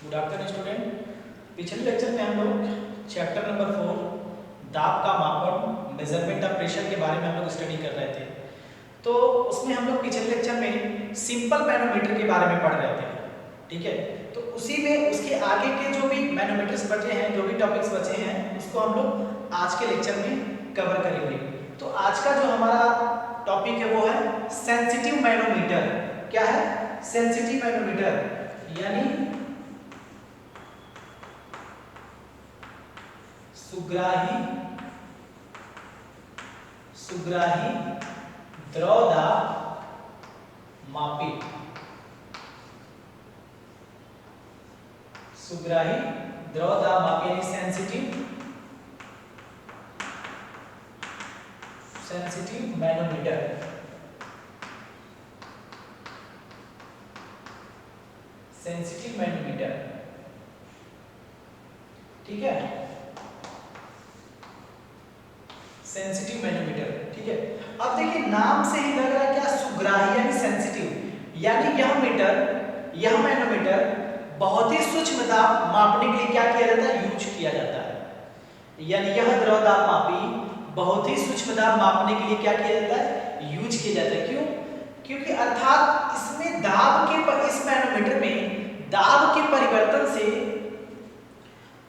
Good afternoon student. पिछले lecture में हम लोग चैप्टर नंबर 4 दाब का मापन मेजरमेंट ऑफ प्रेशर के बारे में हम लोग स्टडी कर रहे थे। तो उसमें हम लोग पिछले लेक्चर में सिंपल मैनोमीटर के बारे में पढ़ रहे थे, ठीक है। तो उसी में उसके आगे के जो भी मैनोमीटर्स बचे हैं, जो भी टॉपिक्स बचे हैं, उसको हम लोग आज के लेक्चर में कवर करेंगे। तो आज का जो हमारा टॉपिक है वो है सेंसिटिव मैनोमीटर। क्या है? सेंसिटिव मैनोमीटर यानी सुग्राही द्रव दाब मापी। सुग्राही द्रव दाब मापी यानी सेंसिटिव मैनोमीटर। सेंसिटिव मैनोमीटर, ठीक है। सेंसिटिव मैनोमीटर, ठीक है। अब देखिए नाम से ही लग रहा है क्या, सुग्राही यानी सेंसिटिव, यानी यह मैनोमीटर बहुत ही सूक्ष्म दाब मापने के लिए क्या किया जाता है, यूज किया जाता है। यानी यह द्रव दाब मापी बहुत ही सूक्ष्म दाब मापने के लिए क्या किया जाता है, यूज किया जाता है। क्यों? क्योंकि अर्थात इसमें दाब के इस मैनोमीटर में दाब के परिवर्तन से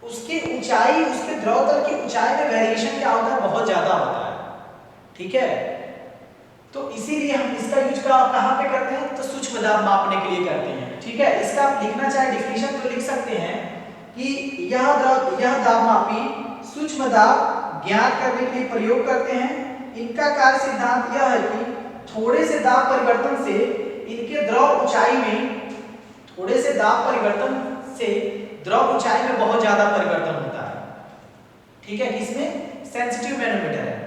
उसकी ऊंचाई, उसके द्रव तल की ऊंचाई में वेरिएशन क्या होता है, बहुत ज्यादा होता है, ठीक है। तो इसीलिए हम इसका यूज कहां पे करते हैं, तो सूक्ष्म दाब मापने के लिए करते हैं, ठीक है। इसका आप लिखना चाहे डिफिनेशन तो लिख सकते हैं कि यह दाब मापी सूक्ष्म दाब ज्ञात करने के लिए प्रयोग करते हैं। इनका कार्य सिद्धांत यह है कि थोड़े से दाब परिवर्तन से इनके द्रव ऊंचाई में, थोड़े से दाब परिवर्तन से द्रव ऊंचाई में बहुत ज्यादा परिवर्तन होता है, ठीक है। इसमें सेंसिटिव मैनोमीटर है,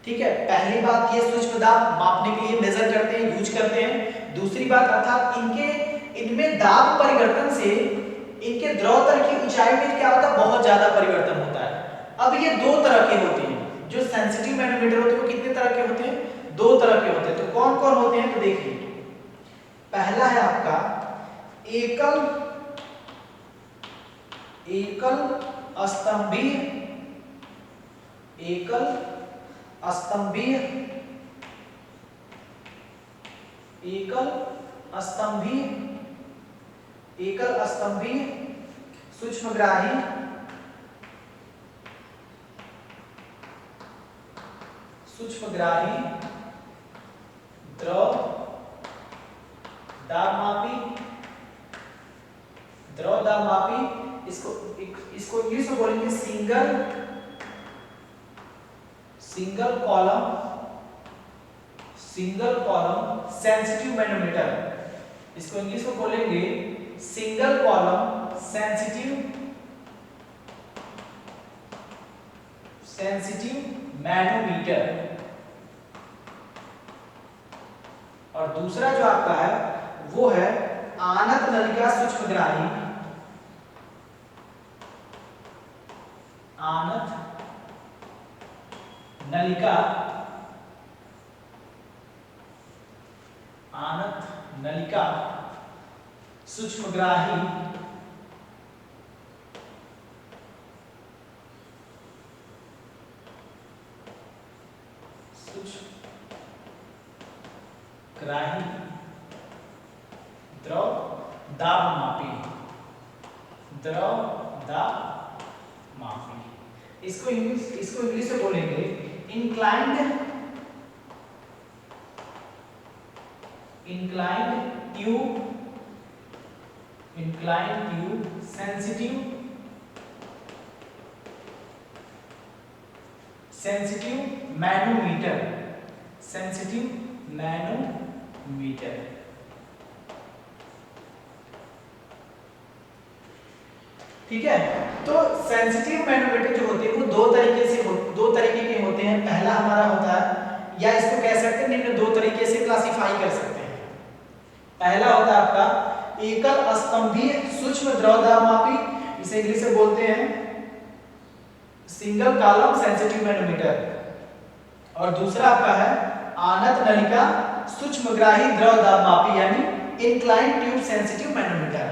ठीक है। पहली बात, ये सूक्ष्म दाब मापने के लिए मेजर करते हैं, यूज करते हैं। दूसरी बात अर्थात इनमें दाब परिवर्तन से इनके द्रव तल की ऊंचाई में क्या होता है, बहुत ज्यादा परिवर्तन होता है। अब ये दो तरह के होते हैं, जो सेंसिटिव मैनोमीटर होते हैं वो कितने तरह के होते हैं, दो तरह के होते हैं। तो कौन कौन होते हैं, तो देखिए पहला है आपका एकल स्तंभीय सूक्ष्मग्राही द्रव दाब मापी। इसको इंग्लिश में बोलेंगे सिंगल कॉलम सेंसिटिव मैनोमीटर। इसको इंग्लिश में बोलेंगे सिंगल कॉलम सेंसिटिव मैनोमीटर। और दूसरा जो आपका है वो है आनत नलिका सूक्ष्मग्राही सूक्ष्मग्राही द्रव दाब मापी। इसको इंग्लिश में बोलेंगे इंक्लाइंड ट्यूब सेंसिटिव मैनोमीटर। ठीक है। तो सेंसिटिव मैनोमीटर जो होते हैं वो दो तरीके के होते हैं। पहला हमारा होता है, या इसको कह सकते हैं निम्न दो तरीके से क्लासिफाई कर सकते हैं। पहला होता है आपका एकल स्तंभीय सूक्ष्म द्रव दाब मापी, इसे इंग्लिश में बोलते हैं सिंगल कॉलम सेंसिटिव मैनोमीटर। और दूसरा आपका है आनत नलिका सूक्ष्मग्राही द्रव दाब मापी यानी इंक्लाइन ट्यूब सेंसिटिव मैनोमीटर।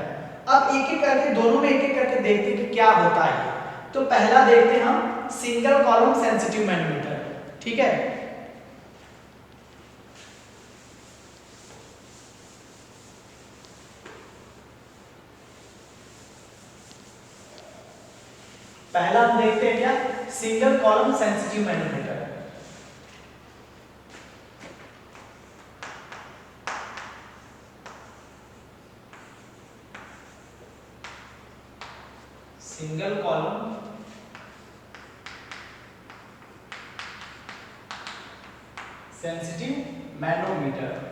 अब एक एक करके दोनों में एक एक करके देखते हैं कि क्या होता है। तो पहला देखते हैं हम सिंगल कॉलम सेंसिटिव मैनोमीटर, ठीक है। पहला हम देखते हैं क्या, single column sensitive manometer. Single column sensitive manometer.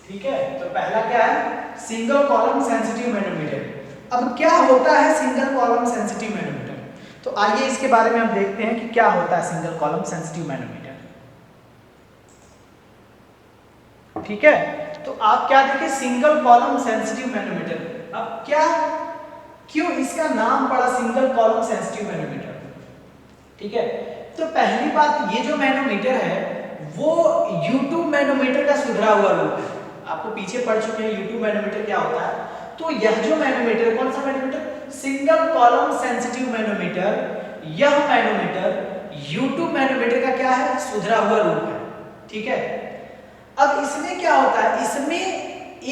ठीक है, तो पहला क्या है, सिंगल कॉलम सेंसिटिव मैनोमीटर। अब क्या होता है सिंगल कॉलम सेंसिटिव मैनोमीटर, तो आइए इसके बारे में हम देखते हैं कि क्या होता है सिंगल कॉलम सेंसिटिव मैनोमीटर। ठीक है, तो आप क्या देखिए, सिंगल कॉलम सेंसिटिव मैनोमीटर। अब क्या, क्यों इसका नाम पड़ा सिंगल कॉलम सेंसिटिव मैनोमीटर, ठीक है। तो पहली बात, ये जो मैनोमीटर है वो यूट्यूब मैनोमीटर का सुधरा हुआ रूप है। आपको पीछे पढ़ चुके हैं यूट्यूब मैनोमीटर क्या होता है। तो यह जो मैनोमीटर, कौन सा manometer, single column sensitive manometer, यह मैनोमीटर यूट्यूब मैनोमीटर का क्या है, सुधरा हुआ रूप है, ठीक है। अब इसमें क्या होता है, इसमें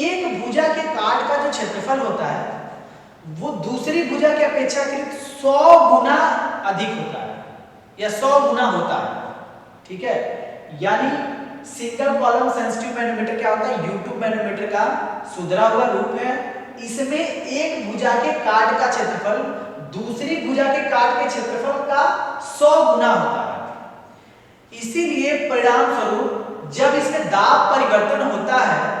एक भुजा के काट का जो क्षेत्रफल होता है वो दूसरी भुजा की अपेक्षाकृत 100 गुना अधिक होता है या 100 गुना होता है, ठीक है। यानी सिंगल कॉलम सेंसिटिव मैनोमीटर क्या होता है, यूट्यूब मैनोमीटर का सुधरा हुआ रूप है। इसमें एक भुजा के काट का क्षेत्रफल दूसरी भुजा के काट के क्षेत्रफल का 100 गुना होता है। इसीलिए परिणाम स्वरूप जब इसमें दाब परिवर्तन होता है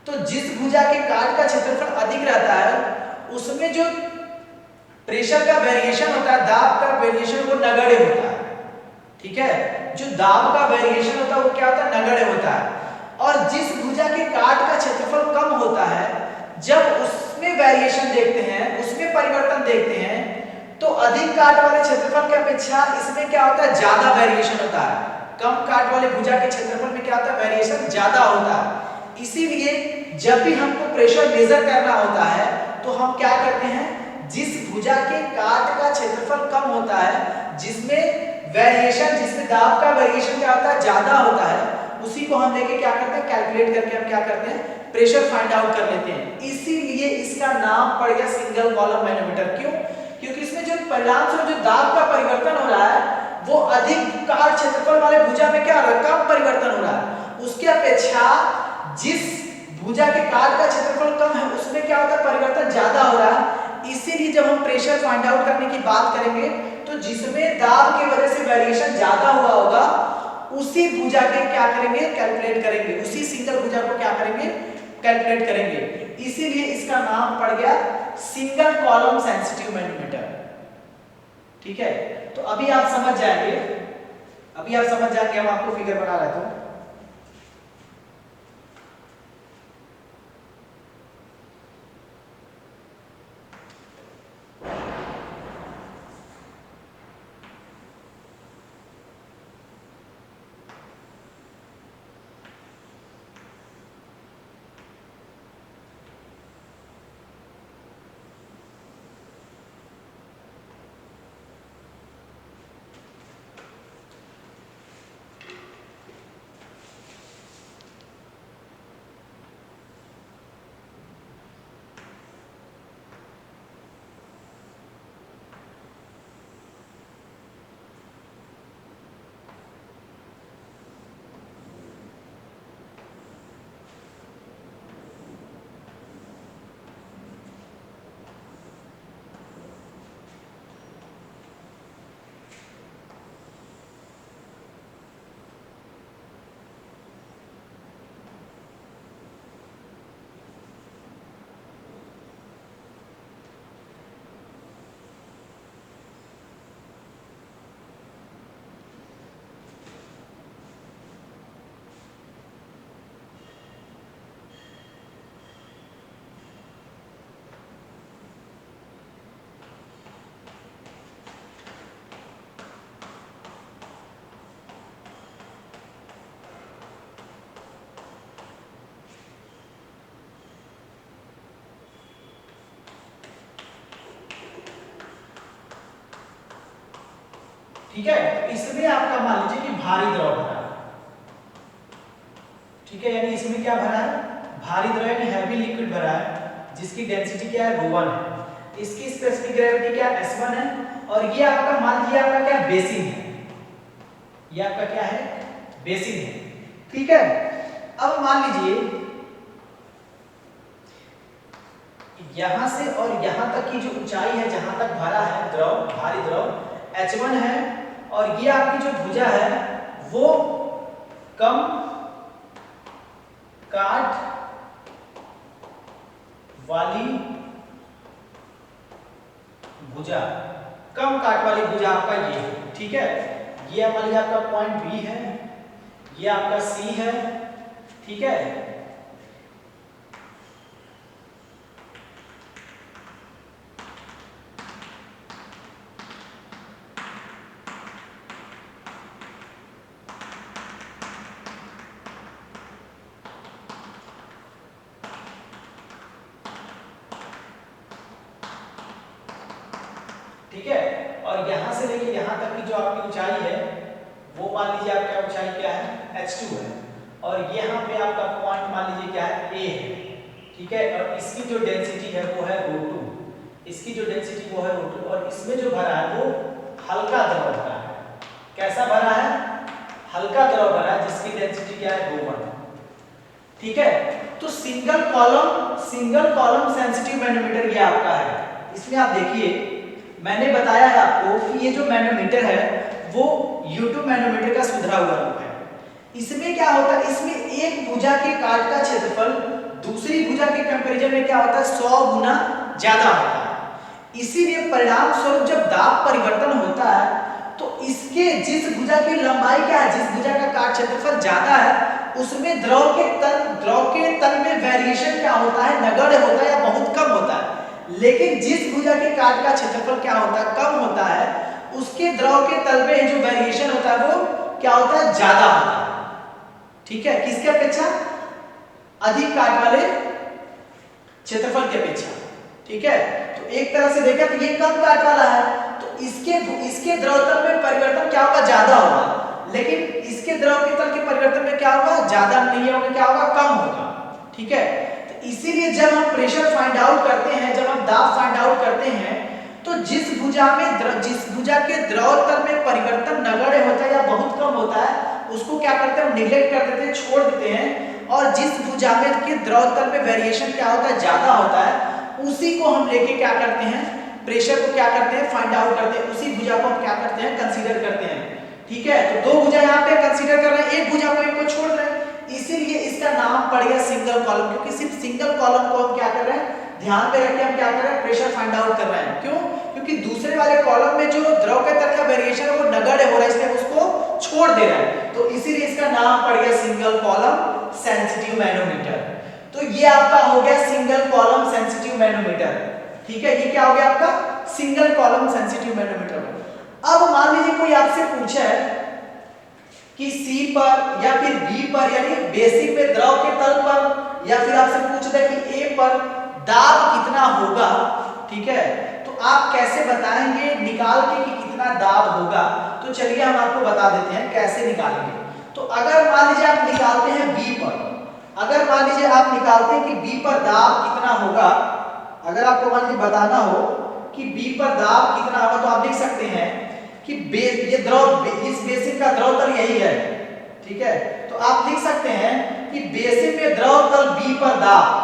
तो जिस भुजा के काट का क्षेत्रफल अधिक रहता है उसमें जो प्रेशर का वेरिएशन होता है, दाब का वेरिएशन, वो नगण्य होता है, ठीक है। जो दाब का वेरिएशन होता है वो क्या होता है, नगण्य होता है। और जिस भुजा के काट का क्षेत्रफल कम होता है, जब उसमें वेरिएशन देखते हैं, उसमें परिवर्तन देखते हैं, तो अधिक काट वाले क्षेत्रफल की अपेक्षा इसमें क्या होता है, ज्यादा वेरिएशन होता है। कम काट वाले भुजा के क्षेत्रफल में क्या होता है, वेरिएशन ज्यादा होता है। इसीलिए जब भी हमको प्रेशर मेजर करना होता है तो हम क्या करते हैं, जिस भुजा के काट का क्षेत्रफल कम होता है, जिसमें वेरिएशन, जिसमें दाब का वेरिएशन क्या होता है, ज्यादा होता है, उसी को हम लेके क्या करते हैं, कैलकुलेट करके हम क्या करते हैं, प्रेशर फाइंड आउट कर लेते हैं। इसीलिए इसका नाम पड़ गया सिंगल कॉलम मैनोमीटर। क्यों, क्योंकि इसमें जो परिणाम से जो दाब का परिवर्तन हो रहा है वो अधिक काट क्षेत्रफल वाले भुजा में क्या हो रहा है, कम परिवर्तन हो रहा है। उसके अपेक्षा जिस भुजा के काट का क्षेत्रफल कम है उसमें क्या होता है, परिवर्तन ज्यादा हो रहा है। इसीलिए जब हम प्रेशर फाइंड आउट करने की बात करेंगे तो जिसमें दाब की वजह से वेरिएशन ज्यादा हुआ होगा उसी भुजा के क्या करेंगे, कैलकुलेट करेंगे, उसी सिंगल भुजा को क्या करेंगे, कैलकुलेट करेंगे। इसीलिए इसका नाम पड़ गया सिंगल कॉलम सेंसिटिव मैनोमीटर, ठीक है। तो अभी आप समझ जाएंगे, हम आपको फिगर बना रहे थे। ठीक है। इसमें आपका मान लीजिए कि भारी द्रव भरा है, ठीक है, यानी इसमें क्या भरा है, भारी द्रव यानी हैवी लिक्विड भरा है, जिसकी डेंसिटी क्या है, ρ1 है, इसकी स्पेसिफिक ग्रेविटी क्या S1 है, और ये आपका मान लीजिए आपका क्या बेसिन है, ये आपका क्या है, बेसिन है, ठीक है। अब मान लीजिए यहां से और यहां तक की जो ऊंचाई है, जहां तक भरा है द्रव, भारी द्रव H1 है, और ये आपकी जो भुजा है वो कम काट वाली भुजा, कम काट वाली भुजा आपका ये है, ठीक है। ये मान लीजिए आपका पॉइंट बी है, ये आपका सी है, ठीक है। ठीक है, और यहां से लेके यहां तक की जो आपकी ऊंचाई है वो मान लीजिए आपका ऊंचाई क्या है, h2 है, और यहाँ पे आपका पॉइंट मान लीजिए क्या है, a है, ठीक है। और इसकी जो डेंसिटी है वो है ρ2, इसकी जो डेंसिटी वो है ρ2, और इसमें जो भरा है वो हल्का द्रव भरा है। कैसा भरा है, हल्का द्रव भरा है, जिसकी डेंसिटी क्या है, ρ1, ठीक है। तो सिंगल कॉलम सेंसिटिव मैनोमीटर ये आपका है। इसमें आप देखिए मैंने बताया है आपको कि ये जो मैनोमीटर है वो U2 मैनोमीटर का सुधरा हुआ रूप है। इसमें क्या होता है, इसमें एक भुजा के काट का क्षेत्रफल दूसरी भुजा के कंपैरिजन में क्या होता है, 100 गुना ज्यादा होता है। इसीलिए परिणाम स्वरूप जब दाब परिवर्तन होता है तो इसके जिस भुजा की लंबाई क्या है, जिस भुजा का काट क्षेत्रफल ज्यादा है, उसमें द्रव के तल में वेरिएशन क्या होता है, नगण्य होता है या बहुत कम होता है। लेकिन जिस भुजा के काट का क्षेत्रफल क्या होता है, कम होता है, उसके द्रव के तल में जो वेरिएशन होता है वो क्या होता है, ज्यादा होता है, ठीक है, किसके अपेक्षा, अधिक काट वाले क्षेत्रफल की अपेक्षा, ठीक है। तो एक तरह से देखा तो ये कम काट वाला है, तो इसके द्रव तल में परिवर्तन क्या होगा, ज्यादा होगा, लेकिन इसके द्रव के तल के परिवर्तन में क्या होगा, ज्यादा नहीं होगा, क्या होगा, कम होगा, ठीक है। तो इसीलिए जब हम प्रेशर फाइंड आउट करते हैं, जब हम दाब फाइंड आउट करते हैं, तो जिस भुजा के द्रव तल में परिवर्तन नगण्य होता है या बहुत कम होता है, उसको क्या करते हैं, हम निगलेक्ट कर देते हैं, छोड़ देते हैं, और जिस भुजा में के द्रव तल में वेरिएशन क्या होता है, ज्यादा होता है, उसी को हम लेके क्या करते हैं, प्रेशर को क्या करते हैं, फाइंड आउट करते हैं, उसी भुजा को हम क्या करते हैं, कंसीडर करते हैं, ठीक है। तो दो भुजा यहाँ पे कंसीडर कर रहे हैं, एक भुजा को इनको छोड़ रहे हैं, इसीलिए इसका नाम पड़ गया सिंगल कॉलम, क्योंकि सिर्फ सिंगल कॉलम को हम क्या कर रहे हैं, ध्यान पे रख के हम क्या कर रहे हैं, प्रेशर फाइंड आउट कर रहे हैं। क्यों, क्योंकि दूसरे वाले कॉलम में जो द्रव के तल का वेरिएशन है वो नगण्य हो रहा है, इसलिए उसको छोड़ दे रहा है, तो इसीलिए इसका नाम पड़ गया सिंगल कॉलम सेंसिटिव मैनोमीटर। तो ये आपका हो गया सिंगल कॉलम सेंसिटिव मैनोमीटर, ठीक है, ये क्या हो गया आपका सिंगल कॉलम सेंसिटिव मैनोमीटर। अब मान लीजिए कोई आपसे पूछे है कि C पर या फिर B पर, यानी बेसिक में द्रव के तल पर, या फिर आपसे पूछता है कि A पर दाब कितना होगा, ठीक है, तो आप कैसे बताएंगे निकाल के कि कितना दाब होगा। तो चलिए हम आपको बता देते हैं कैसे निकालेंगे। तो अगर मान लीजिए आप निकालते हैं B पर, अगर मान लीजिए आप निकालते हैं कि B पर दाब कितना होगा, अगर आपको मान लीजिए बताना हो कि B पर दाब कितना होगा, तो आप लिख सकते हैं कि ये द्रव, इस बेसिन का द्रव तल यही है, ठीक है, तो आप लिख सकते हैं कि बेसिन में द्रव तल B पर दाब,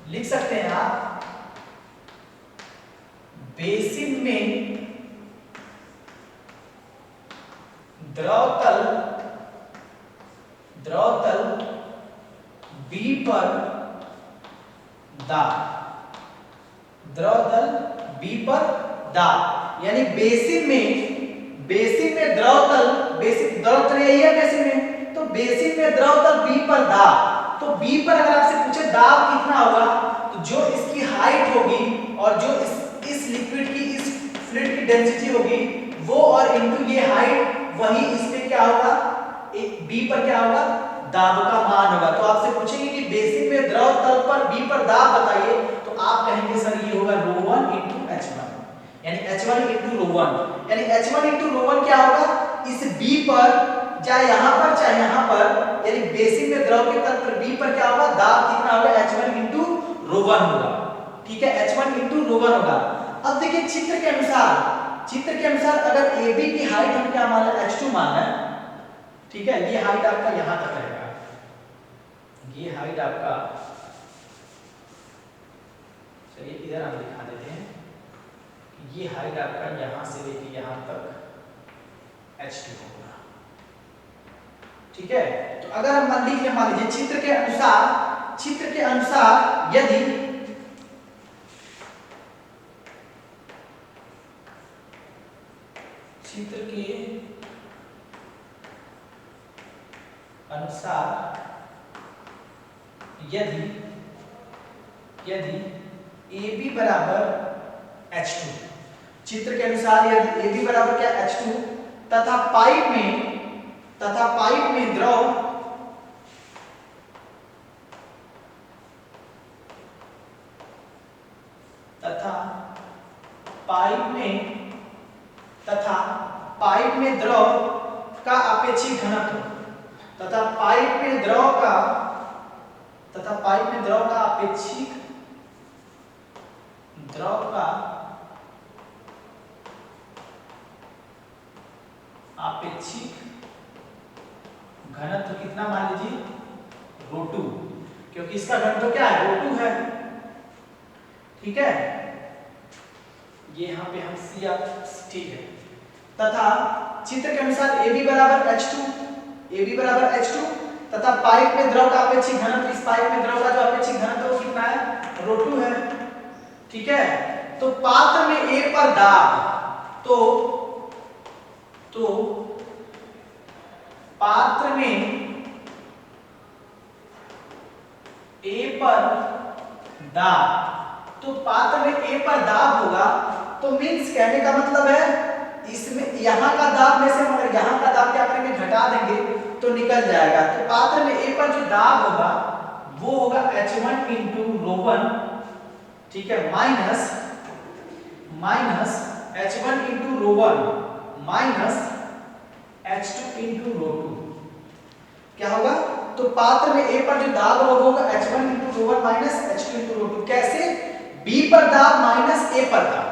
लिख सकते हैं आप बेसिन में द्रव तल B पर दाब, द्रव तल B पर दाब, यानी बेसिन में द्रव तल यही है बेसिन में, तो बेसिन में द्रव तल B पर दाब, तो B पर अगर आपसे पूछे दाब कितना होगा, तो जो इसकी हाइट होगी और जो इस लिक्विड की, इस फ्लूइड की डेंसिटी होगी वो, और इनटू ये हाइट, वही इस पे क्या होगा, B पर क्या होगा, दाब का मान होगा। तो आपसे पूछेंगे कि बेसिन में द्रव तल पर B पर दाब बताइए, तो आप कहेंगे सर ये होगा ρ1 × H1, यानी H1 इंटू रो वन, यानी H1 इंटू रो वन क्या होगा, इस B पर चाहे यहाँ पर चाहे यहाँ पर, यानी बेसिन में द्रव के तल पर B पर क्या होगा, दाब कितना होगा, H1 इंटू रो वन होगा। ठीक है, H1 इंटू रो वन होगा। अब देखिए चित्र के अनुसार अगर AB की हाइट हम क्या मान रहे हैं, H2 मान रहे हैं। ठीक है, ये हाइट आपका यहाँ तक रहेगा, ये हाइट आपका, चलिए इधर हम दिखा देते हैं, ये हाइट आपका यहाँ से लेके यहाँ तक H2 होगा। ठीक है, तो अगर हम मान लीजिए चित्र के अनुसार यदि चित्र के अनुसार यदि AB बराबर H2, चित्र के अनुसार यदि AB बराबर क्या, H2, तथा पाइप में द्रव का अपेक्षित घनत्व तथा पाइप में द्रव का अपेक्षित घनत्व कितना, मान लीजिए ρ2, क्योंकि इसका घनत्व क्या है, ρ2 है। ठीक है, ये यहाँ पे हम ठीक है, तथा चित्र के अनुसार AB बराबर H2 तथा पाइप में द्रव का अपेक्षित घनत्व, इस पाइप में द्रव का जो अपेक्षित घनत्व वो कितना है, ρ2 है। ठीक है, तो पात्र में A पर दाब, तो पात्र में A पर दाब होगा, तो मींस कहने का मतलब है इसमें यहाँ का दाब में से मगर यहाँ का दाब क्या करेंगे, घटा देंगे तो निकल जाएगा। तो पात्र में A पर जो दाब होगा वो होगा H1 इंटू रो वन, ठीक है, minus H1 into rho one minus H2 into rho two, क्या होगा, तो पात्र में A पर जो दाब होगा H1 into rho one minus H2 into rho two. कैसे, B पर दाब माइनस A पर दाब,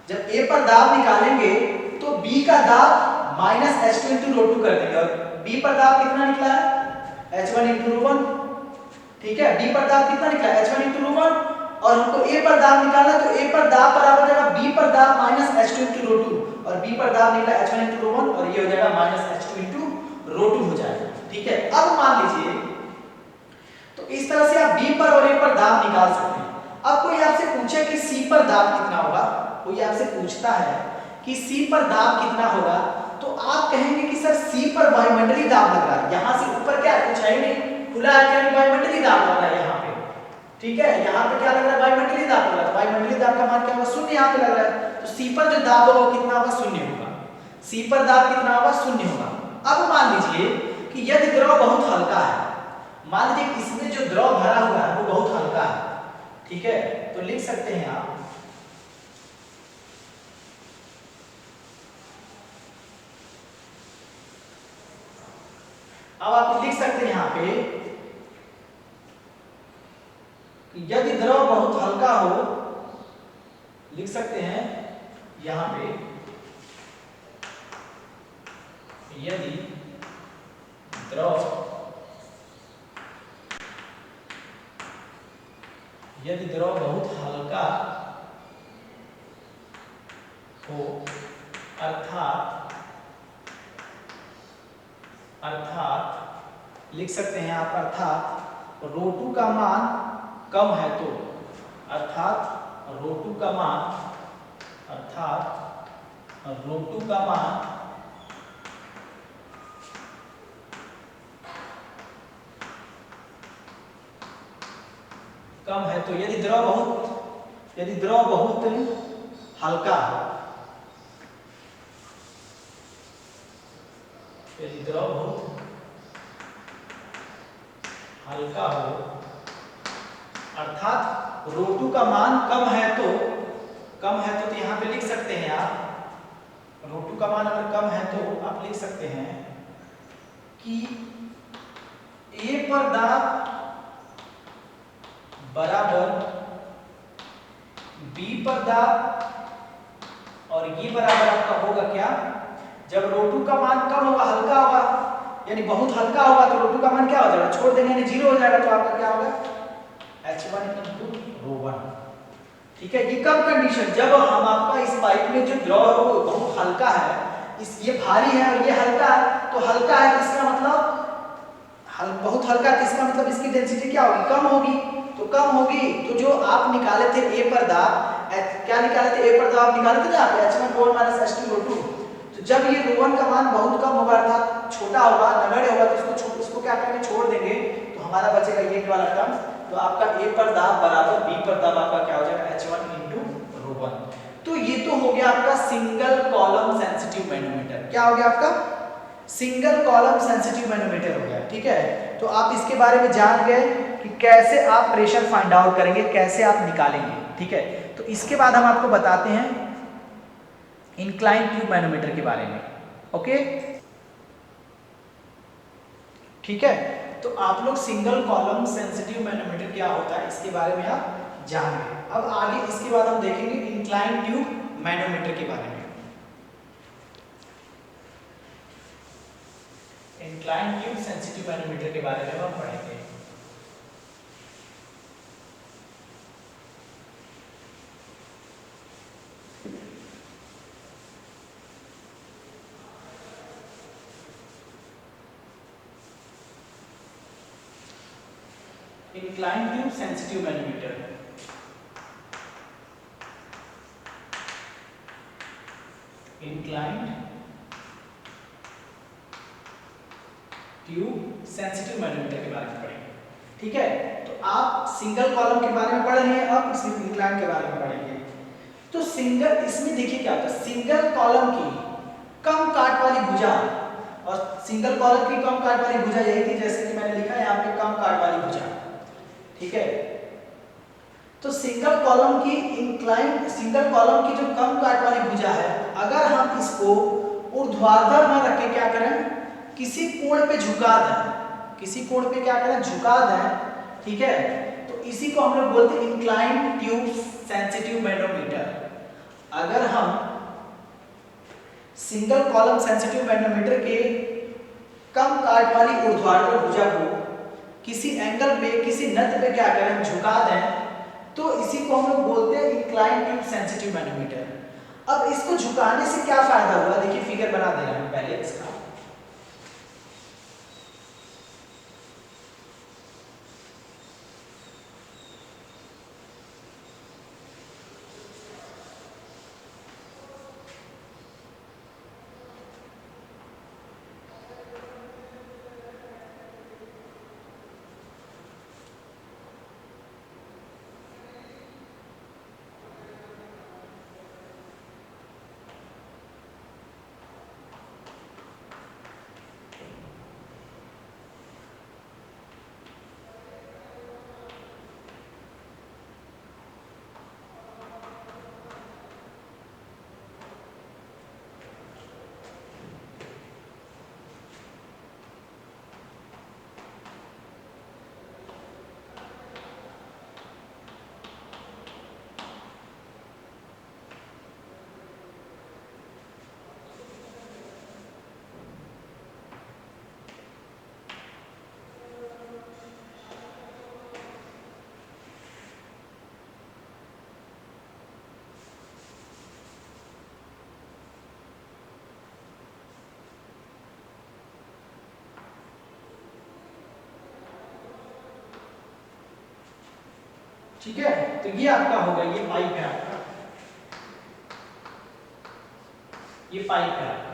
जब A पर दाब निकालेंगे तो B का दाब minus H2 into rho to कर देंगे, और B पर दाब कितना निकला है, H1 इंटू रो वन। ठीक है, B पर दाब कितना निकला है, H1 इंटू रो वन, और हमको A पर दाब निकालना, तो A पर दाब बराबर जाएगा B पर दाब minus H2 into rho two, और B पर दाब निकला H1 इंटू रो वन, और ये हो जाएगा minus H2 into rho to हो जाएगा। ठीक है, अब मान लीजिए, तो इस तरह से आप B पर और A पर दाब निकाल सकते हैं। अब कोई आपसे पूछे कि C पर दाब कितना होगा, कोई आपसे पूछता है कि C पर दाब कितना होगा, तो आप कहेंगे कि सर C पर वायुमंडलीय दाब लग रहा है, यहां से ऊपर क्या कुछ है ही नहीं, खुला है, यानी वायुमंडलीय दाब लग रहा है यहाँ पे। ठीक है, यहाँ पे क्या लग रहा है, वायुमंडलीय दाब लग रहा है, तो वायुमंडलीय दाब का मान क्या होगा, शून्य यहाँ पे लग रहा है, तो C पर जो दाब होगा कितना होगा, शून्य होगा। C पर दाब कितना होगा, शून्य होगा। अब मान लीजिए कि यदि द्रव बहुत हल्का है, मान लीजिए इसमें जो द्रव भरा हुआ है वो बहुत हल्का है, ठीक है, तो लिख सकते हैं आप अब आप लिख सकते हैं यहाँ पे कि यदि द्रव बहुत हल्का हो, लिख सकते हैं यहाँ पे, यदि द्रव बहुत हल्का हो, अर्थात लिख सकते हैं आप, अर्थात ρ2 का मान कम है तो, ρ2 का मान कम है तो, यदि द्रव बहुत हल्का है, यदि द्रव बहुत हल्का हो, अर्थात ρ2 का मान कम है तो कम है तो यहाँ पे लिख सकते हैं आप, √2 का मान अगर कम है तो आप लिख सकते हैं कि A पर दाब बराबर B पर दाब, और ये बराबर आपका होगा क्या, जब √2 का मान कम होगा, हल्का होगा, यानी बहुत हल्का होगा, तो √2 का मान क्या हो जाएगा, छोड़ देंगे यानी 0 हो जाएगा, तो आपका क्या होगा H1 × ρ1। ठीक है, ये कब कंडीशन, जब हम आपका इस पाइप में जो द्रव है वो बहुत हल्का है, इस ये भारी है और ये हल्का है, तो हल्का है तो इसका मतलब बहुत हल्का है, इसका मतलब इसकी डेंसिटी क्या होगी, कम होगी, तो कम होगी, तो जो आप निकाले थे A पर दाब, क्या निकाले थे, A पर दाब निकाले थे ना आप, H1 √1 - H2 √2, तो जब ये √1 का मान बहुत कम होगा, अर्थात छोटा होगा, नगण्य होगा, तो इसको क्या करेंगे, छोड़ देंगे, तो हमारा बचेगा ये वाला टर्म, तो आपका A पर दाब बराबर B पर दाब आपका क्या हो जाएगा H1 × ρ1। तो ये तो हो गया आपका सिंगल कॉलम सेंसिटिव मैनोमीटर, क्या हो गया आपका सिंगल कॉलम सेंसिटिव मैनोमीटर हो गया। ठीक है, तो आप इसके बारे में जान गए कि कैसे आप प्रेशर फाइंड आउट करेंगे, कैसे आप निकालेंगे। ठीक है, तो इसके बाद हम आपको बताते हैं इंक्लाइन ट्यूब मैनोमीटर के बारे में। ओके, ठीक है, तो आप लोग सिंगल कॉलम सेंसिटिव मैनोमीटर क्या होता है इसके बारे में आप जान गए। अब आगे इसके बाद हम देखेंगे इंक्लाइन ट्यूब मैनोमीटर के बारे में। इंक्लाइन ट्यूब सेंसिटिव मैनोमीटर के बारे में हम पढ़ेंगे। Incline tube sensitive manometer, inclined tube sensitive manometer के बारे में पढ़ेंगे। ठीक है, तो आप सिंगल कॉलम के बारे में पढ़ रहे हैं, अब इसमें इंक्लाइन के बारे में पढ़ेंगे। तो सिंगल, इसमें देखिए क्या होता है, सिंगल कॉलम की कम काट वाली भुजा, और सिंगल कॉलम की कम काट वाली भुजा यही थी, जैसे कि मैंने लिखा है यहाँ पे कम काट वाली भुजा। ठीक है, तो सिंगल कॉलम की इंक्लाइन, सिंगल कॉलम की जो कम काट वाली भुजा है, अगर हम इसको ऊर्ध्वाधर न रख के क्या करें, किसी कोण पे झुका दें, किसी कोण पे क्या करें, झुका दें। ठीक है, तो इसी को हम लोग बोलते हैं इंक्लाइन ट्यूब सेंसिटिव मैनोमीटर। अगर हम सिंगल कॉलम सेंसिटिव मैनोमीटर के कम काट वाली ऊर्ध्वाधर भुजा को किसी एंगल पे, किसी नत पे क्या करें, झुका दें, तो इसी को हम लोग बोलते हैं इंक्लाइन ट्यूब सेंसिटिव मैनोमीटर। अब इसको झुकाने से क्या फायदा हुआ, देखिए फिगर बना दे रहे हैं पहले इसका। ठीक है, तो ये आपका होगा, ये पाइप है आपका, ये पाइप है आपका।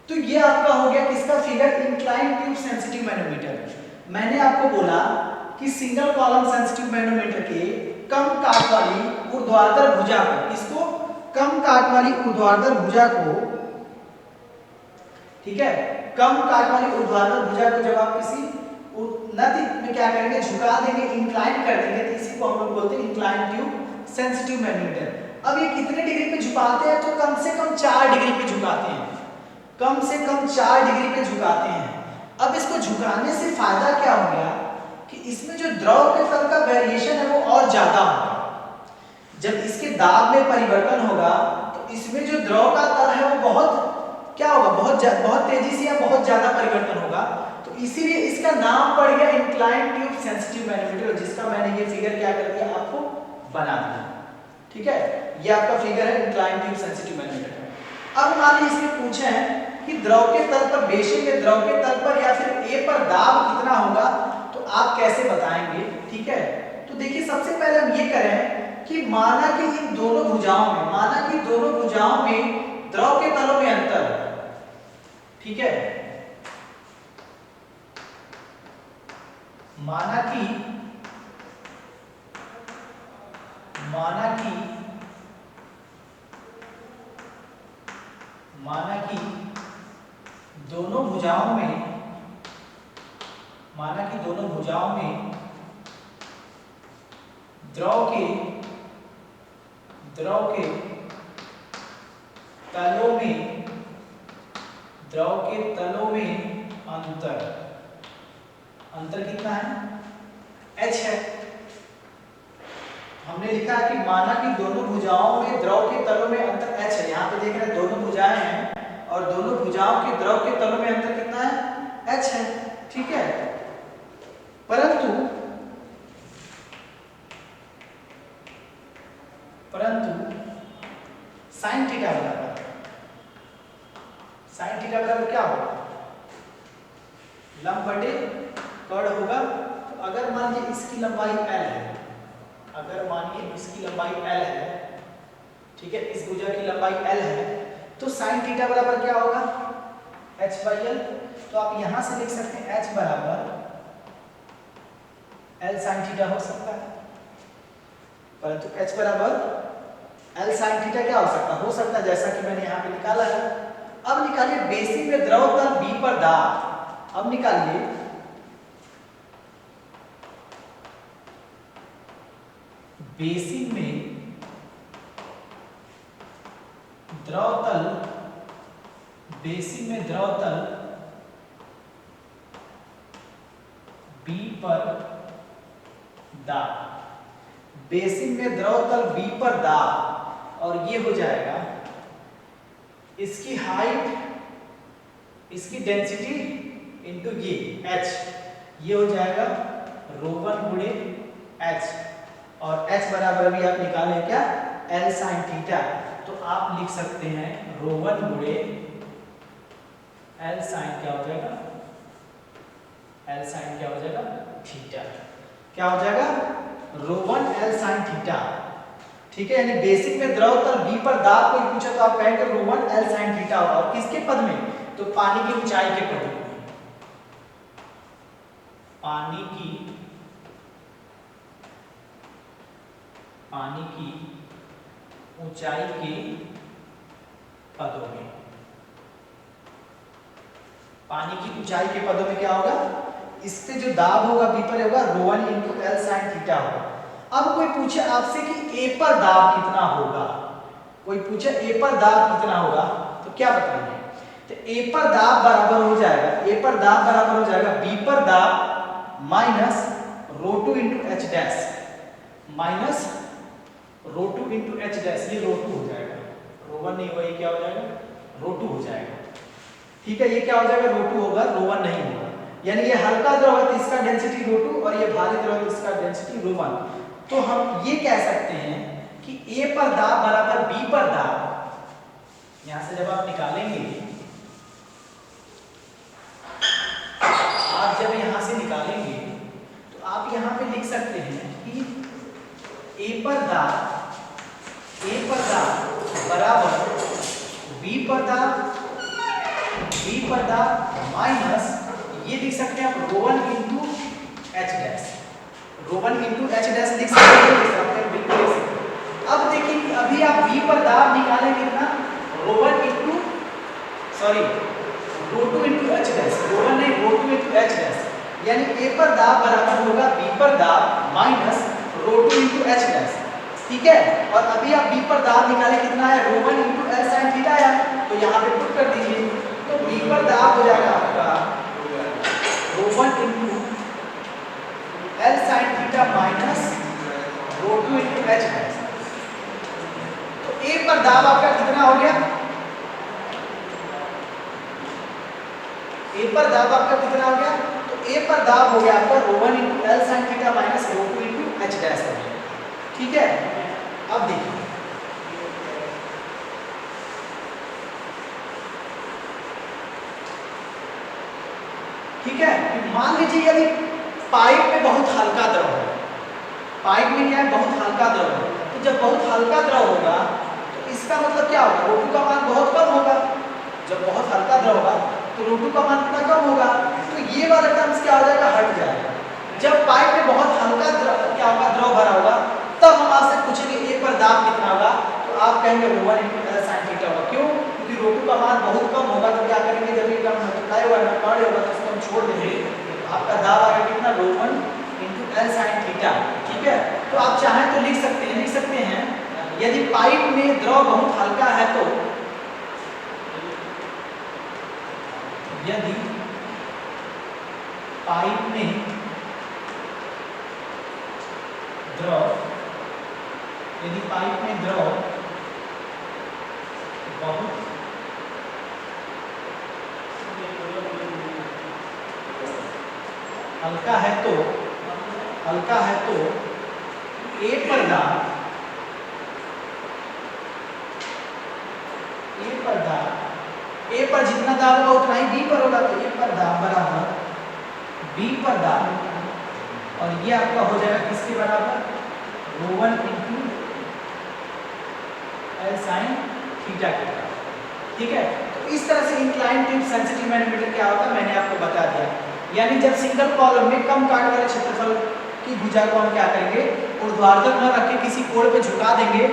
तो ये आपका हो गया किसका figure, incline tube sensitive manometer. मैंने आपको बोला कि सिंगल कॉलम सेंसिटिव मैनोमीटर के कम काट वाली ऊर्ध्वाधर भुजा को, इसको कम काट वाली ऊर्ध्वाधर भुजा को, ठीक है, कम काट वाली ऊर्ध्वाधर भुजा को जब आप किसी नदी में क्या करेंगे, झुका देंगे, इंक्लाइन कर देंगे, तो इसी को हम लोग बोलते हैं इंक्लाइन ट्यूब सेंसिटिव मैनोमीटर। अब ये कितने डिग्री पे झुकाते हैं? तो कम से कम 4 डिग्री पे झुकाते हैं, कम से कम 4 डिग्री पे झुकाते हैं। अब इसको झुकाने से फायदा क्या हो गया कि इसमें जो द्रव के तल का वेरिएशन है वो और ज्यादा होगा। जब इसके दाब में परिवर्तन होगा तो इसमें जो द्रव का तल है वो बहुत क्या होगा, बहुत तेजी से या बहुत ज्यादा परिवर्तन होगा। तो इसीलिए इसका नाम पड़ गया इंक्लाइन ट्यूब सेंसिटिव मैनोमीटर, जिसका मैंने ये फिगर क्या कर दिया आपको बना दिया। ठीक है, ये आपका फिगर है इंक्लाइन ट्यूब सेंसिटिव मैनोमीटर। अब मान लीजिए इसमें पूछे हैं कि द्रव के तल पर, बेसिन में द्रव के तल पर या फिर ए पर दाब कितना होगा, तो आप कैसे बताएंगे? ठीक है, तो देखिए सबसे पहले हम ये करें कि माना कि इन दोनों भुजाओं में, माना कि दोनों भुजाओं में द्रव के तलों में अंतर है। ठीक है, माना कि दोनों भुजाओं में, द्रव के तलों में अंतर कितना है? h है। हमने लिखा है कि माना कि दोनों भुजाओं में द्रव के तलों में अंतर h है। यहाँ पे देख रहे हैं दोनों भुजाएं हैं और दोनों भुजाओं के द्रव के तलों में अंतर कितना है? h है। ठीक है, परंतु साइन थीटा बराबर क्या होगा? लंब बटे कर्ण होगा। तो अगर मान लीजिए इसकी लंबाई l है, ठीक है, इस भुजा की लंबाई l है, तो साइन थीटा बराबर क्या होगा? h/l। तो आप यहां से लिख सकते हैं h बराबर l साइन थीटा हो सकता है, परंतु h बराबर l साइन थीटा क्या हो सकता है जैसा कि मैंने यहाँ पे निकाला है। अब निकालिए बेसिन में द्रव तल B पर दाब। अब निकालिए बेसिन में द्रव तल B पर दाब, बेसिन में द्रव तल B पर दाब, और ये हो जाएगा इसकी हाइट, इसकी डेंसिटी इनटू ये h, ये हो जाएगा ρ1 गुणे h, और h बराबर भी आप निकालें क्या? l sin theta. तो आप लिख सकते हैं ρ1 गुणे l sin क्या हो जाएगा? l sin क्या हो जाएगा? थीटा। क्या हो जाएगा? ρ1 l sin थीटा। ठीक है, यानी बेसिक में द्रव तल B पर दाब कोई पूछा तो आप कहेंगे ρ1 l sin थीटा होगा। और किसके पद में? तो पानी की ऊंचाई के पद में, पानी की ऊंचाई के पदों में, पानी की ऊंचाई के पदों में क्या होगा? इससे जो दाब होगा B पर होगा ρ1 × l sin थीटा होगा। अब कोई पूछे आपसे कि A पर दाब कितना होगा, कोई पूछे A पर दाब कितना होगा, तो क्या बताएंगे? तो A पर दाब बराबर हो जाएगा B पर दाब minus ρ2 × h dash, minus ρ2 × h dash, ये ρ2 हो जाएगा, ρ1 नहीं होगा, ये क्या हो जाएगा? ρ2 हो जाएगा। ठीक है, ये क्या हो जाएगा? ρ2 होगा, ρ1 नहीं होगा। यानी ये हल्का द्रव है तो इसका डेंसिटी ρ2 और ये भारी द्रव है तो इसका डेंसिटी ρ1। तो हम ये कह सकते हैं कि A पर दाब बराबर B पर दाब। यहां से जब आप निकालेंगे, तो आप यहां पे लिख सकते हैं कि A पर दाब बराबर B पर दाब माइनस ये लिख सकते हैं आप ρ1 × h डैश, ρ1 × h डैश लिख सकते हैं। अब देखिए अभी आप B पर दाब निकालेंगे कितना? ρ2 × h डैश, ρ1 नहीं, ρ2 × h डैश, यानी A पर दाब बराबर होगा B पर दाब माइनस ρ2 × h डैश। ठीक है। और अभी आप बी पर दाब निकाले, कितना है, ρ1 इंटू एल साइन थीटा है, तो यहाँ पे पुट कर दीजिए। तो बी पर दाब हो जाएगा आपका ρ1 into L sine theta minus ρ2 into H है। तो ए पर दाब आपका कितना हो गया, ए पर दाब आपका कितना हो गया, तो ए पर दाब हो गया आपका ρ1 into L sine theta minus ρ2 into H dash. ठीक है। अब देखिए ठीक है, मान लीजिए यदि पाइप में बहुत हल्का द्रव है, पाइप में क्या है, बहुत हल्का द्रव है, तो जब बहुत हल्का द्रव होगा तो इसका मतलब क्या होगा, ρ2 का मान बहुत कम होगा। जब बहुत हल्का द्रव होगा तो ρ2 का मान कितना कम होगा, तो ये वाला टर्म्स क्या हो जाएगा, हट जाएगा। जब पाइप में बहुत हल्का क्या होगा, द्रव भरा होगा, तब हम आपसे पूछेंगे ए पर दाब कितना होगा, तो आप कहेंगे ρ1 इंटू एल साइन थीटा होगा। क्यों, क्योंकि ρ2 का मान बहुत कम होगा, तो क्या करेंगे, जब ये टर्म मल्टीप्लाई होगा ना कट होगा तो इसको हम छोड़ देंगे, आपका दाब आएगा कितना, ρ1 इंटू एल साइन थीटा। ठीक है। तो आप चाहें तो लिख सकते हैं यदि पाइप में द्रव बहुत हल्का है तो, यदि पाइप में द्रव बहुत हल्का है तो ए पर दाब ए पर जितना दाब होगा उतना ही बी पर होगा, तो ए पर दाब बराबर बी पर दाब, और ये आपका हो जाएगा किसके बराबर, ρ1 इंटू एल साइन थीटा के बराबर। ठीक है। तो इस तरह से इंक्लाइन ट्यूब सेंसिटिव मैनोमीटर क्या होता है मैंने आपको बता दिया। यानी जब सिंगल कॉलम में कम काट वाले क्षेत्रफल की भुजा को हम क्या करेंगे, ऊर्ध्वाधर न रख के किसी कोण पे झुका देंगे,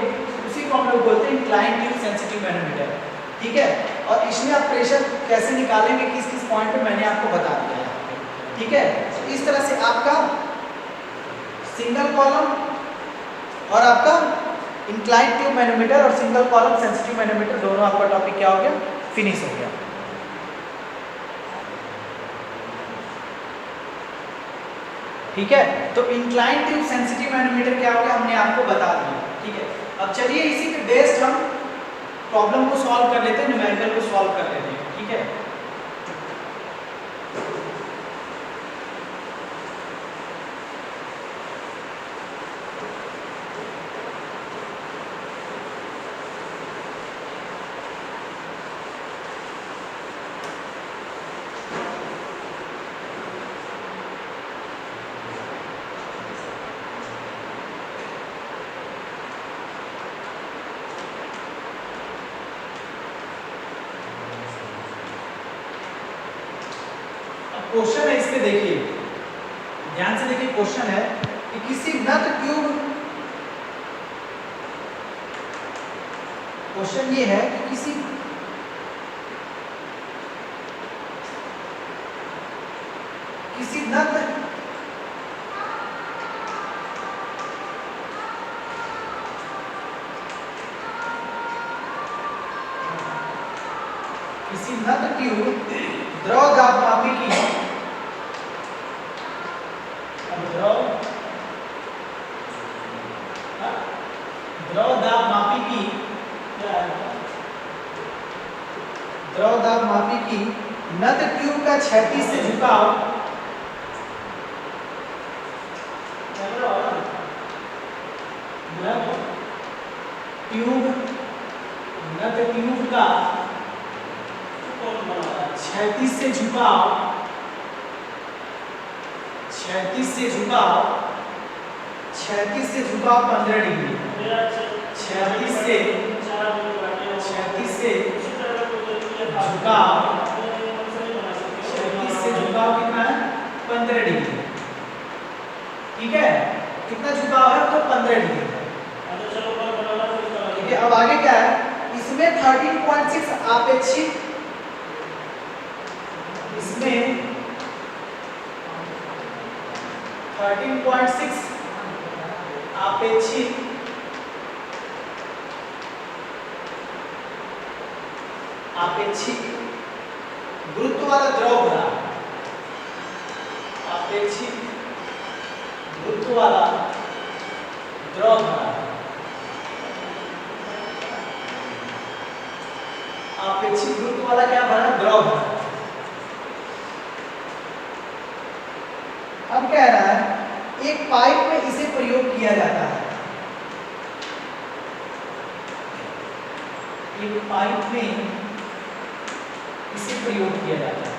उसी को हम लोग बोलते हैं इंक्लाइन ट्यूब सेंसिटिव मैनोमीटर। ठीक है। और इसमें आप प्रेशर कैसे निकालेंगे, किस किस पॉइंट पे मैंने आपको बता दिया है। ठीक है। तो इस तरह से आपका सिंगल कॉलम और आपका इंक्लाइन ट्यूब मैनोमीटर और सिंगल कॉलम सेंसिटिव मैनोमीटर दोनों आपका टॉपिक क्या हो गया, फिनिश हो गया। ठीक है। तो इंक्लाइन ट्यूब सेंसिटिव मैनोमीटर क्या हो गया, हमने आपको बता दिया। ठीक है। अब चलिए इसी पे बेस्ड हम प्रॉब्लम को सॉल्व कर लेते हैं, न्यूमेरिकल को सॉल्व कर लेते हैं। ठीक है। क्वेश्चन है, इस पे देखिए, ध्यान से देखिए। क्वेश्चन है कि किसी नट ट्यूब, क्वेश्चन ये है कि किसी नट ट्यूब द्रव दाब मापी की, द्रव दाब मापी की नट ट्यूब का क्षैतिज से झुकाव नट ट्यूब का क्षैतिज से झुकाव 15 डिग्री, क्षैतिज से झुकाव कितना है, 15 डिग्री। ठीक है। कितना झुकाव है, तो 15 डिग्री। ठीक है। अब आगे क्या है, इसमें 13.6 आपेक्षिक, इसमें 13.6 आपेक्षिक आपेक्षिक गुरुत्व वाला द्रव भरा, आपेक्षिक गुरुत्व वाला द्रव भरा, आपेक्षिक गुरुत्व वाला क्या भरा? द्रव भरा। अब कह रहा है एक पाइप में इसे प्रयोग किया जाता है, एक पाइप में इसे प्रयोग किया जाता है।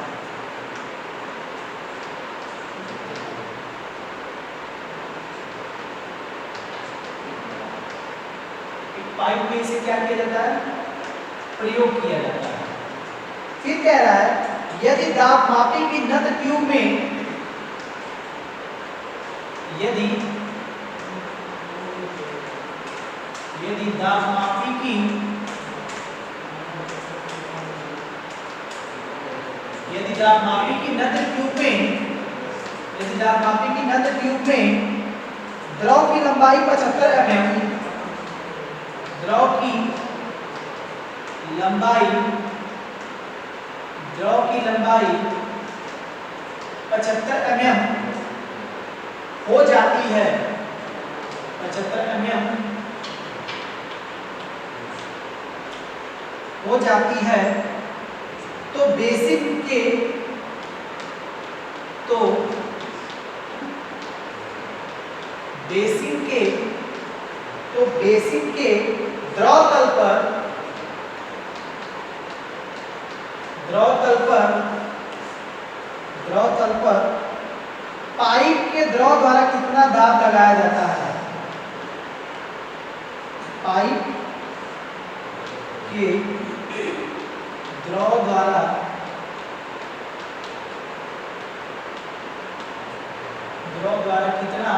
एक पाइप में इसे क्या किया जाता है? प्रयोग किया जाता है। फिर कह रहा है यदि दाब मापी की नद ट्यूब में, यदि दाब मापी की नद ट्यूब में, यदि दाब मापी की नद ट्यूब में द्रव की लंबाई 75 mm, द्रव की लंबाई 75 mm हो जाती है, 75 mm हो जाती है, तो बेसिन के द्रव तल पर पाइप के द्रव द्वारा कितना दाब लगाया जाता है? पाइप के द्रव द्वारा कितना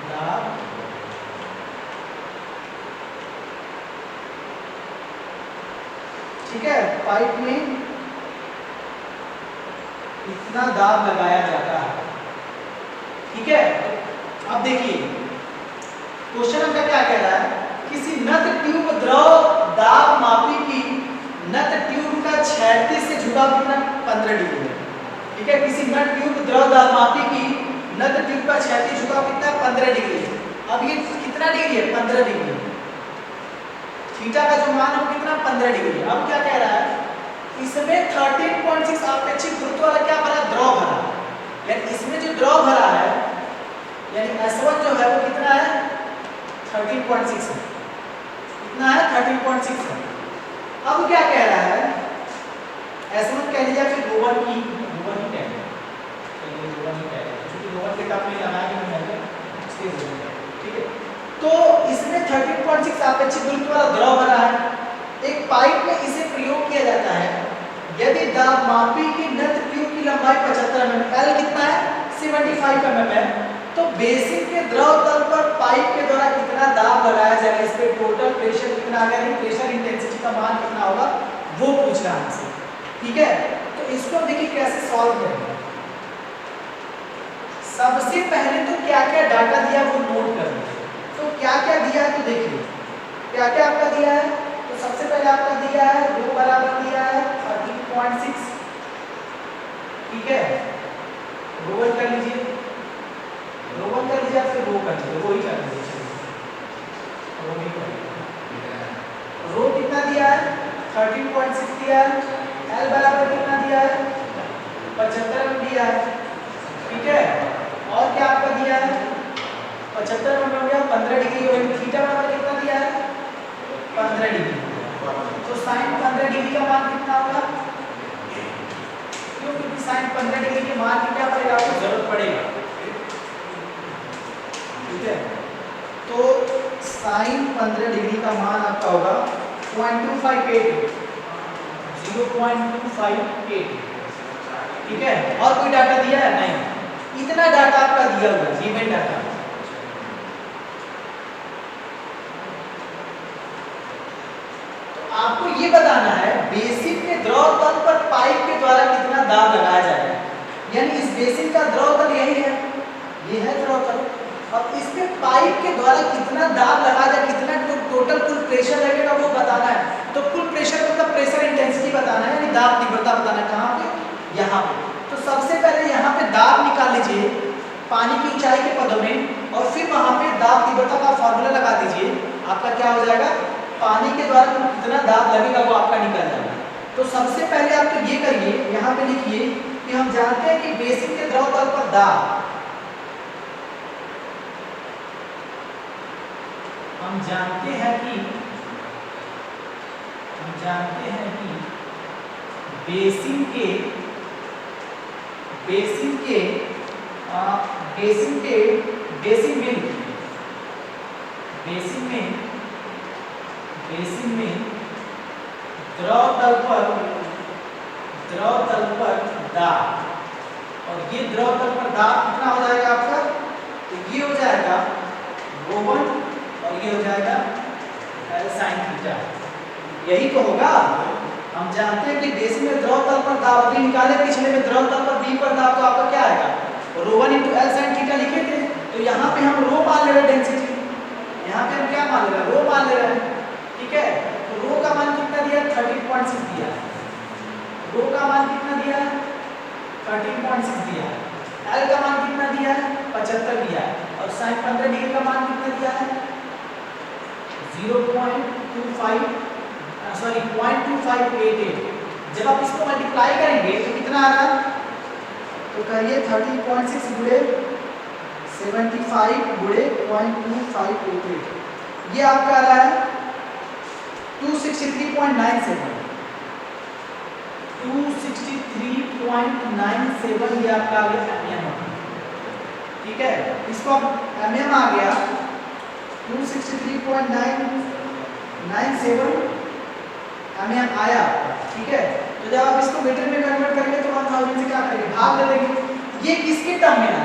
दाब ठीक है, पाइप में इतना दाब लगाया जाता है। ठीक है, अब देखिए क्वेश्चन हमका क्या कह रहा है, किसी नत ट्यूब द्रव दाब मापी की नत ट्यूब का क्षैतिज से झुकाव कितना? 15 डिग्री है। ठीक है, किसी नट ट्यूब द्रव दाब मापी की नत ट्यूब का क्षैतिज झुकाव कितना? 15 डिग्री है। अब ये कितना डिग्री है? 15 डिग्री। थीटा का जो मान है वो कितना? 15 डिग्री। अब क्या कह रहा है, इसमें 13.6 आपेक्षिक गुरुत्व वाला क्या भरा? द्रव भरा। यानी इसमें जो द्रव भरा है, यानी S1 जो है वो कितना है? 13.6 है। कितना है? 13.6 है। अब क्या कह रहा है, S1 कह लीजिए, फिर रोवन ही कह लीजिए, क्योंकि रोवन के टर्म में लगाया कि मैंने इसके रोवन है। ठीक है, तो इसमें 13.6 आपेक्षिक गुरुत्व वाला द्रव भरा है, एक पाइप में इसे प्रयोग किया जाता है, यदि दाब मापी की नत ट्यूब की लंबाई 75 mm, L कितना है? 75 mm है, तो बेसिन के द्रव तल पर पाइप के द्वारा कितना दाब लगाया जाएगा, इस पे टोटल प्रेशर कितना आ गया, प्रेशर इंटेंसिटी का मान कितना होगा वो पूछ रहा है हमसे। ठीक है, तो इसको देखिए कैसे सॉल्व करेंगे। सबसे पहले तो क्या क्या डाटा दिया वो नोट कर लीजिए। तो क्या क्या दिया है तो देखिए क्या क्या आपका दिया है। तो सबसे पहले आपका दिया है रो बराबर दिया है 13.6। ठीक है, रोवन कर लीजिए, रोवन कर लीजिए, फिर रो कर लीजिए, वो ही कर लीजिए, रो भी कर लीजिए। रो कितना दिया है? 13.6 दिया है। एल बराबर कितना दिया है? 75 दिया है। ठीक है, और क्या आपका दिया है? 75 में हो गया 15 डिग्री हो गई। थीटा बराबर कितना दिया है? 15 डिग्री। तो साइन 15 डिग्री का मान कितना होगा? क्योंकि साइन 15 डिग्री के मान की क्या पड़ेगा, आपको जरूरत पड़ेगा। ठीक है, तो साइन 15 डिग्री का मान आपका होगा 0.258। 0.258। ठीक है, और कोई डाटा दिया है? नहीं, इतना डाटा आपका दिया हुआ है, गिवन डाटा। आपको ये बताना है बेसिन के द्रव तल पर पाइप के द्वारा कितना दाब लगाया जाएगा। यानी इस बेसिन का द्रव तल यही है, ये है द्रव तल। अब इस पे पाइप के द्वारा कितना दाब लगा जाए, कितना टोटल कुल प्रेशर लगेगा वो बताना है। तो कुल प्रेशर मतलब प्रेशर इंटेंसिटी बताना है, यानी दाब तीव्रता बताना है। कहाँ पे? यहाँ पे। तो सबसे पहले यहाँ पे दाब निकाल लीजिए पानी की ऊंचाई के पदों में, और फिर वहाँ पे दाब तीव्रता का फॉर्मूला लगा दीजिए। आपका क्या हो जाएगा? पानी के द्वारा कितना दाब लगेगा वो आपका निकल जाएगा। तो सबसे पहले आप तो ये करिए, यहाँ पे लिखिए कि हम जानते हैं कि बेसिन के द्रव तल पर दाब, हम जानते हैं कि बेसिन के द्रव तल पर दाब, और ये द्रव तल पर दाब कितना हो जाएगा आपका? तो ये हो जाएगा ρ1 और ये हो जाएगा L sin थीटा। यही तो होगा। हम जानते हैं कि बेसिन में द्रव तल पर दाब अभी निकाले, पिछले में द्रव तल पर B पर दाब, तो आपका क्या आएगा? ρ1 × L sin थीटा लिखे थे। तो यहाँ पे हम रो मान ले रहे हैं डेंसिटी, यहाँ पे हम क्या मान ले रहे हैं? रो मान ले रहे हैं। ठीक है, तो रो का मान कितना दिया? 13.6 दिया है। रो का मान कितना दिया है? 13.6 दिया है। L का मान कितना दिया है? 75 दिया है। और sin 15 डिग्री का मान कितना दिया है? 0.2588। जब आप इसको मल्टीप्लाई करेंगे तो कितना आ रहा है? तो कहिए 30.6 गुणे 75 गुणे 0.2588, ये आपका आ रहा है 263.97। 263.97 ये आपका आ गया mm। ठीक है, इसको अब mm आ गया 263.997 mm आया। ठीक है, तो जब आप इसको मीटर में कन्वर्ट करेंगे तो 1000 से क्या करेंगे? भाग दे देंगे। ये किसके टर्म में आया?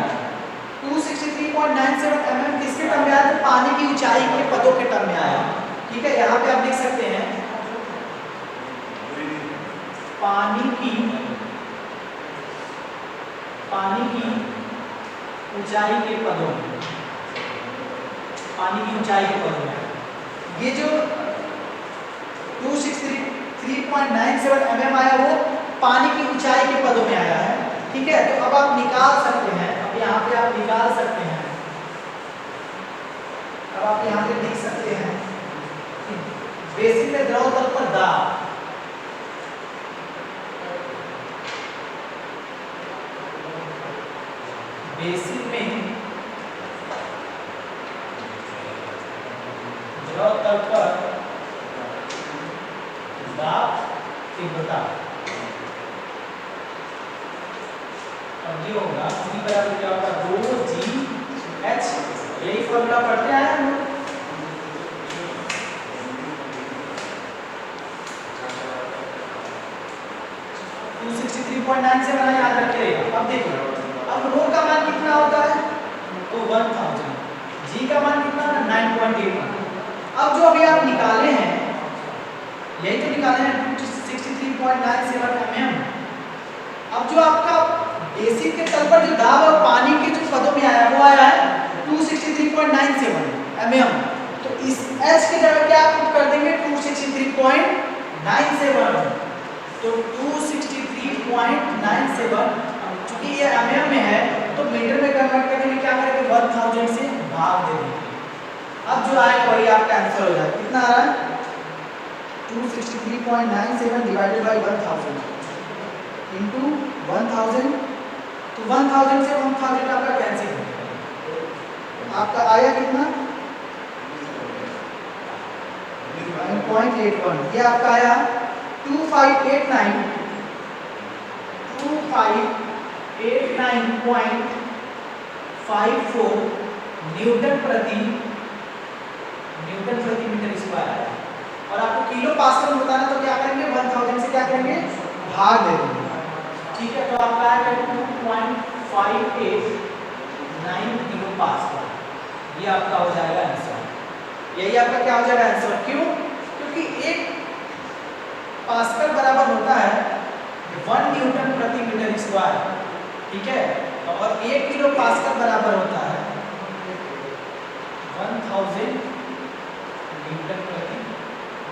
263.97 mm किसके टर्म में आया? तो पानी की ऊंचाई के पदों के टर्म में आया। ठीक है, यहाँ पे आप देख सकते हैं पानी की ऊंचाई के पदों में, पानी की ऊंचाई के पदों में ये जो 263.97 mm आया वो पानी की ऊंचाई के पदों में आया है। ठीक है, तो अब आप निकाल सकते हैं, अब यहाँ पे आप निकाल सकते हैं, अब आप यहाँ पे लिख सकते हैं बेसिन में द्रव तल पर दाब, बेसिन में द्रव तल पर दाब तीव्रता, अब ये होगा C बराबर क्या होगा? ρgh। यही फॉर्मूला पढ़ते हैं हम लोग। 263.97 याद रखिएगा। अब देखिए, अब रो का मान कितना होता है? तो 1000। जी का मान कितना होता है? 9.81। अब जो अभी आप निकाले हैं, यही तो निकाले हैं 263.97 mm। अब जो आपका बेसिन के तल पर जो दाब और पानी के जो पदों में आया वो आया है 263.97 mm। तो इस H की जगह क्या आप पुट कर देंगे? 263.97। तो 263.97, चूंकि ये mm में है तो मीटर में कन्वर्ट करने में क्या करेंगे? 1000 से भाग दे देंगे। अब जो आएगा वही आपका आंसर हो जाएगा। कितना आ रहा है? 263.97 डिवाइडेड बाय 1000 इनटू 1000। तो 1000 से 1000 आपका कैंसिल हो गया। आपका आया कितना? 9.81। ये आपका आया 2589.54 न्यूटन प्रति मीटर स्क्वायर आया। और आपको किलो पास्कल में बताना तो क्या करेंगे? 1000 से क्या करेंगे? भाग दे देंगे। ठीक है, तो आपका आएगा 2.589 किलो पास्कल। ये आपका हो जाएगा आंसर। यही आपका क्या हो जाएगा आंसर? क्यों? क्योंकि 1 पास्कल बराबर होता है 1 न्यूटन प्रति मीटर स्क्वायर। ठीक है, और 1 किलो पास्कल बराबर होता है 1000 न्यूटन प्रति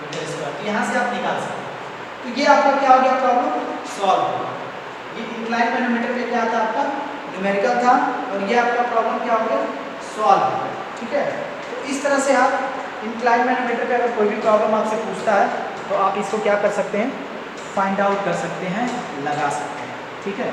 मीटर स्क्वायर। तो यहाँ से आप निकाल सकते हैं। तो ये आपका क्या हो गया, प्रॉब्लम सॉल्व हो गया। ये इंक्लाइन मैनोमीटर में क्या था आपका, न्यूमेरिकल था, और ये आपका प्रॉब्लम क्या हो गया, सॉल्व हो गया। ठीक है, तो इस तरह से आप इंक्लाइन मैनोमीटर पे अगर कोई भी प्रॉब्लम आपसे पूछता है तो आप इसको क्या कर सकते हैं, फाइंड आउट कर सकते हैं, लगा सकते हैं। ठीक है।